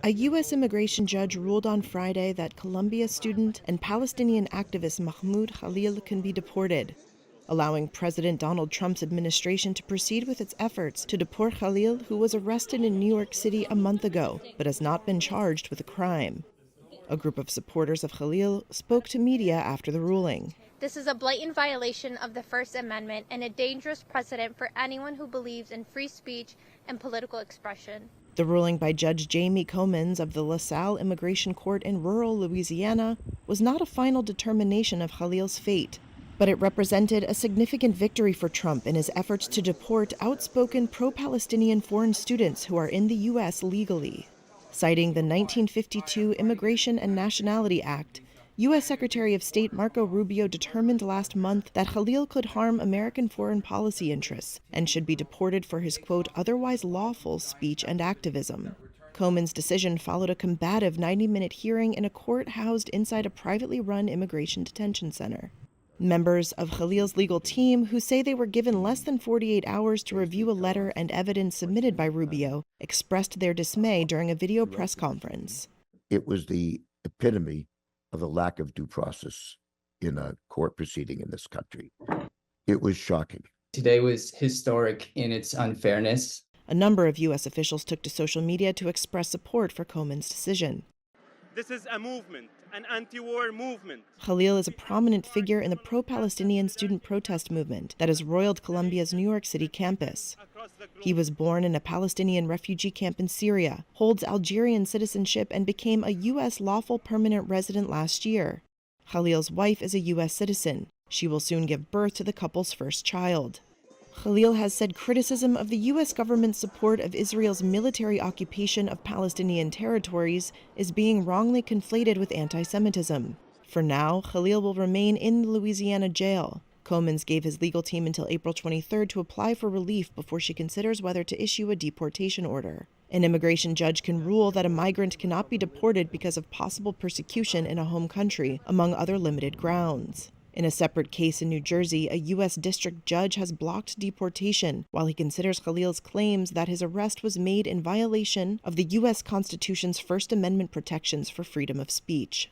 A U.S. immigration judge ruled on Friday that Columbia student and Palestinian activist Mahmoud Khalil can be deported, allowing President Donald Trump's administration to proceed with its efforts to deport Khalil, who was arrested in New York City a month ago, but has not been charged with a crime. A group of supporters of Khalil spoke to media after the ruling. This is a blatant violation of the First Amendment and a dangerous precedent for anyone who believes in free speech and political expression. The ruling by Judge Jamie Comins of the LaSalle Immigration Court in rural Louisiana was not a final determination of Khalil's fate, but it represented a significant victory for Trump in his efforts to deport outspoken pro-Palestinian foreign students who are in the U.S. legally. Citing the 1952 Immigration and Nationality Act, U.S. Secretary of State Marco Rubio determined last month that Khalil could harm American foreign policy interests and should be deported for his, quote, otherwise lawful speech and activism. Comins' decision followed a combative 90-minute hearing in a court housed inside a privately run immigration detention center. Members of Khalil's legal team, who say they were given less than 48 hours to review a letter and evidence submitted by Rubio, expressed their dismay during a video press conference. It was the epitome of the lack of due process in a court proceeding in this country. It was shocking. Today was historic in its unfairness. A number of U.S. officials took to social media to express support for Comins' decision. This is a movement, an anti-war movement. Khalil is a prominent figure in the pro-Palestinian student protest movement that has roiled Columbia's New York City campus. He was born in a Palestinian refugee camp in Syria, holds Algerian citizenship, and became a U.S. lawful permanent resident last year. Khalil's wife is a U.S. citizen. She will soon give birth to the couple's first child. Khalil has said criticism of the U.S. government's support of Israel's military occupation of Palestinian territories is being wrongly conflated with anti-Semitism. For now, Khalil will remain in the Louisiana jail. Comins gave his legal team until April 23rd to apply for relief before she considers whether to issue a deportation order. An immigration judge can rule that a migrant cannot be deported because of possible persecution in a home country, among other limited grounds. In a separate case in New Jersey, a U.S. district judge has blocked deportation while he considers Khalil's claims that his arrest was made in violation of the U.S. Constitution's First Amendment protections for freedom of speech.